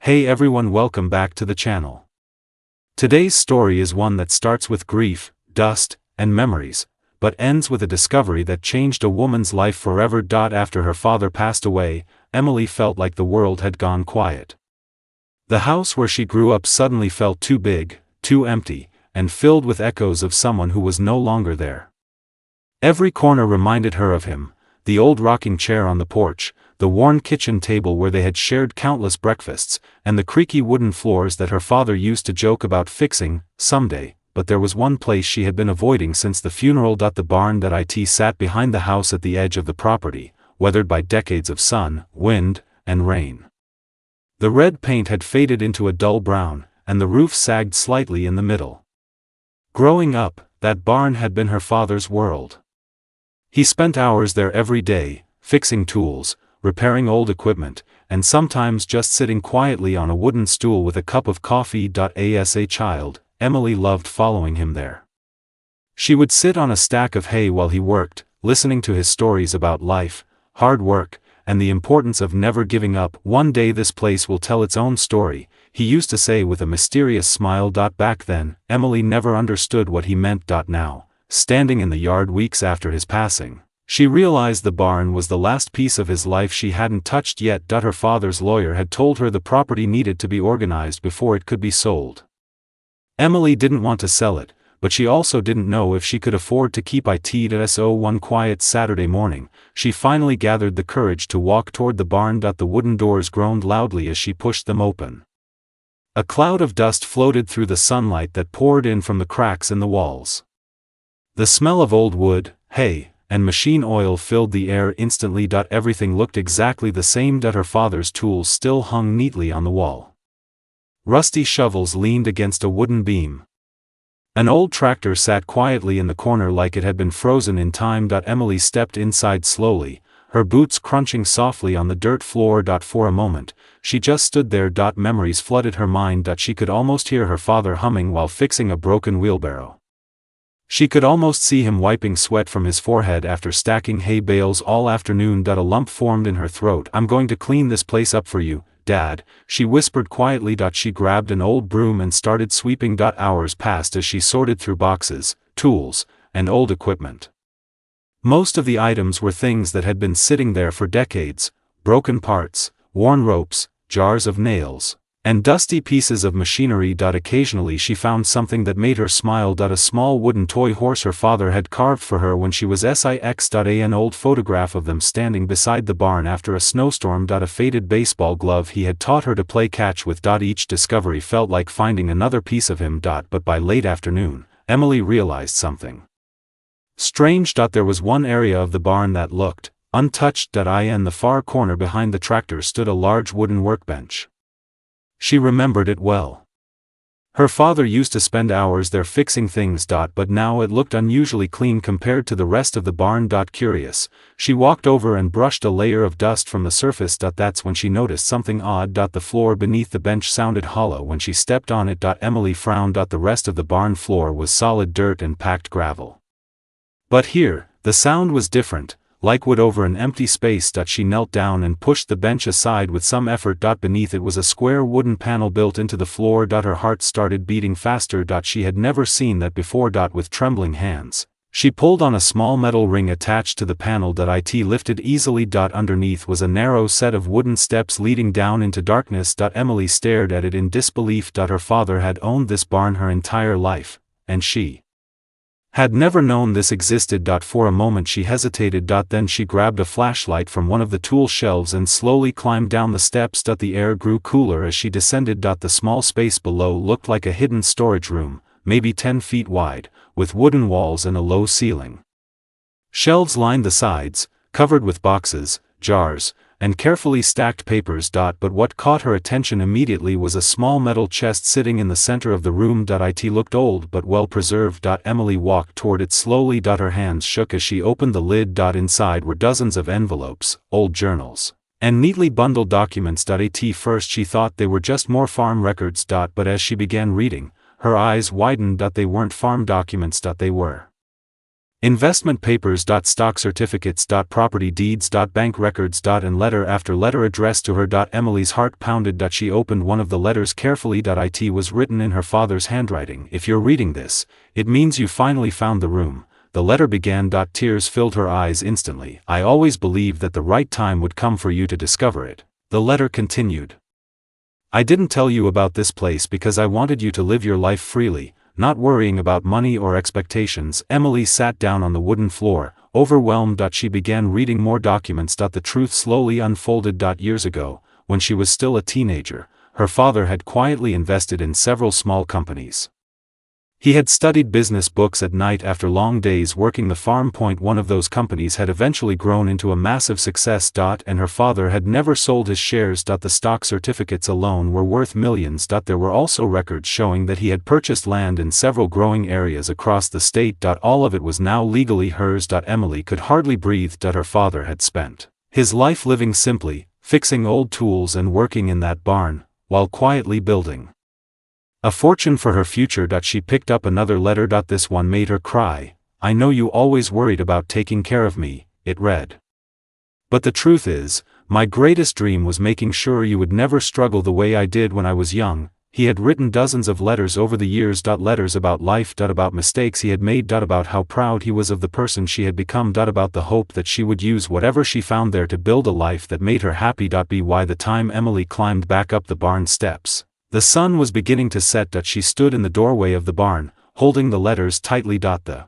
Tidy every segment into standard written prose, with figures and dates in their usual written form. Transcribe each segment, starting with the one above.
Hey everyone, welcome back to the channel. Today's story is one that starts with grief, dust, and memories, but ends with a discovery that changed a woman's life forever. After her father passed away, Emily felt like the world had gone quiet. The house where she grew up suddenly felt too big, too empty, and filled with echoes of someone who was no longer there. Every corner reminded her of him: the old rocking chair on the porch, the worn kitchen table where they had shared countless breakfasts, and the creaky wooden floors that her father used to joke about fixing someday. But there was one place she had been avoiding since the funeral. The barn that sat behind the house at the edge of the property, weathered by decades of sun, wind, and rain. The red paint had faded into a dull brown, and the roof sagged slightly in the middle. Growing up, that barn had been her father's world. He spent hours there every day, fixing tools, repairing old equipment, and sometimes just sitting quietly on a wooden stool with a cup of coffee. As a child, Emily loved following him there. She would sit on a stack of hay while he worked, listening to his stories about life, hard work, and the importance of never giving up. "One day this place will tell its own story," he used to say with a mysterious smile. Back then, Emily never understood what he meant. Now, standing in the yard weeks after his passing, she realized the barn was the last piece of his life she hadn't touched yet. Her father's lawyer had told her the property needed to be organized before it could be sold. Emily didn't want to sell it, but she also didn't know if she could afford to keep it. So one quiet Saturday morning, she finally gathered the courage to walk toward the barn. The wooden doors groaned loudly as she pushed them open. A cloud of dust floated through the sunlight that poured in from the cracks in the walls. The smell of old wood, hay, and machine oil filled the air instantly. Everything looked exactly the same. Her father's tools still hung neatly on the wall. Rusty shovels leaned against a wooden beam. An old tractor sat quietly in the corner like it had been frozen in time. Emily stepped inside slowly, her boots crunching softly on the dirt floor. For a moment, she just stood there. Memories flooded her mind. She could almost hear her father humming while fixing a broken wheelbarrow. She could almost see him wiping sweat from his forehead after stacking hay bales all afternoon. A lump formed in her throat. "I'm going to clean this place up for you, Dad," she whispered quietly. She grabbed an old broom and started sweeping. Hours passed as she sorted through boxes, tools, and old equipment. Most of the items were things that had been sitting there for decades: broken parts, worn ropes, jars of nails, and dusty pieces of machinery. Occasionally she found something that made her smile. A small wooden toy horse her father had carved for her when she was 6. An old photograph of them standing beside the barn after a snowstorm. A faded baseball glove he had taught her to play catch with. Each discovery felt like finding another piece of him. But by late afternoon, Emily realized something strange. There was one area of the barn that looked untouched. In the far corner behind the tractor stood a large wooden workbench. She remembered it well. Her father used to spend hours there fixing things. But now it looked unusually clean compared to the rest of the barn. Curious, she walked over and brushed a layer of dust from the surface. That's when she noticed something odd. The floor beneath the bench sounded hollow when she stepped on it. Emily frowned. The rest of the barn floor was solid dirt and packed gravel. But here, the sound was different, like wood over an empty space. She knelt down and pushed the bench aside with some effort. Beneath it was a square wooden panel built into the floor. Her heart started beating faster. She had never seen that before. With trembling hands, she pulled on a small metal ring attached to the panel. It lifted easily. Underneath was a narrow set of wooden steps leading down into darkness. Emily stared at it in disbelief. Her father had owned this barn her entire life, and she had never known this existed. For a moment she hesitated. Then she grabbed a flashlight from one of the tool shelves and slowly climbed down the steps. The air grew cooler as she descended. The small space below looked like a hidden storage room, maybe 10 feet wide, with wooden walls and a low ceiling. Shelves lined the sides, covered with boxes, jars, and carefully stacked papers. But what caught her attention immediately was a small metal chest sitting in the center of the room. It looked old but well preserved. Emily walked toward it slowly. Her hands shook as she opened the lid. Inside were dozens of envelopes, old journals, and neatly bundled documents. At first she thought they were just more farm records. But as she began reading, her eyes widened. They weren't farm documents. They were investment papers. Stock certificates. Property deeds. Bank records. And letter after letter addressed to her. Emily's heart pounded. She opened one of the letters carefully. It was written in her father's handwriting. If you're reading this, it means you finally found the room. The letter began. Tears filled her eyes instantly. I always believed that the right time would come for you to discover it. The letter continued. I didn't tell you about this place because I wanted you to live your life freely, not worrying about money or expectations. Emily sat down on the wooden floor, overwhelmed. She began reading more documents. The truth slowly unfolded. Years ago, when she was still a teenager, her father had quietly invested in several small companies. He had studied business books at night after long days working the farm. One of those companies had eventually grown into a massive success. And her father had never sold his shares. The stock certificates alone were worth millions. There were also records showing that he had purchased land in several growing areas across the state. All of it was now legally hers. Emily could hardly breathe. Her father had spent his life living simply, fixing old tools and working in that barn, while quietly building a fortune for her future. She picked up another letter. This one made her cry. I know you always worried about taking care of me, it read. But the truth is, my greatest dream was making sure you would never struggle the way I did when I was young. He had written dozens of letters over the years. Letters about life. About mistakes he had made. About how proud he was of the person she had become. About the hope that she would use whatever she found there to build a life that made her happy. By the time Emily climbed back up the barn steps, the sun was beginning to set. She stood in the doorway of the barn, holding the letters tightly. The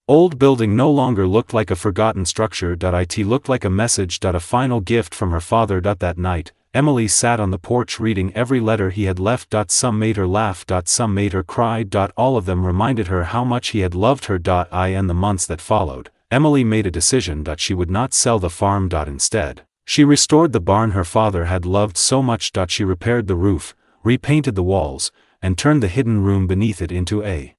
old building no longer looked like a forgotten structure. It looked like a message. A final gift from her father. That night, Emily sat on the porch reading every letter he had left. Some made her laugh. Some made her cry. All of them reminded her how much he had loved her. In the months that followed, Emily made a decision. She would not sell the farm. Instead, she restored the barn her father had loved so much. She repaired the roof, repainted the walls, and turned the hidden room beneath it into a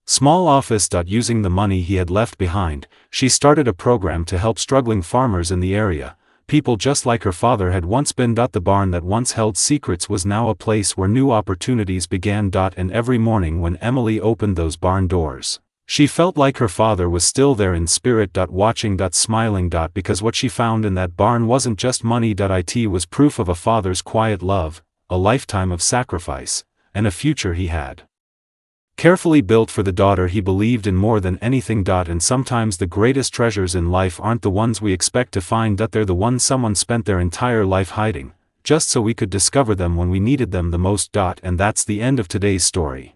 small office. Using the money he had left behind, she started a program to help struggling farmers in the area, people just like her father had once been. The barn that once held secrets was now a place where new opportunities began. And every morning when Emily opened those barn doors, she felt like her father was still there in spirit. Watching. Smiling. Because what she found in that barn wasn't just money. It was proof of a father's quiet love, a lifetime of sacrifice, and a future he had carefully built for the daughter he believed in more than anything. And sometimes the greatest treasures in life aren't the ones we expect to find. They're the ones someone spent their entire life hiding, just so we could discover them when we needed them the most. And that's the end of today's story.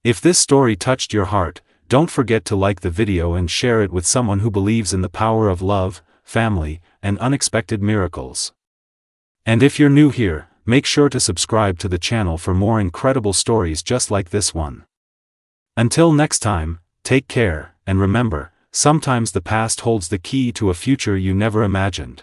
If this story touched your heart, don't forget to like the video and share it with someone who believes in the power of love, family, and unexpected miracles. And if you're new here, make sure to subscribe to the channel for more incredible stories just like this one. Until next time, take care, and remember, sometimes the past holds the key to a future you never imagined.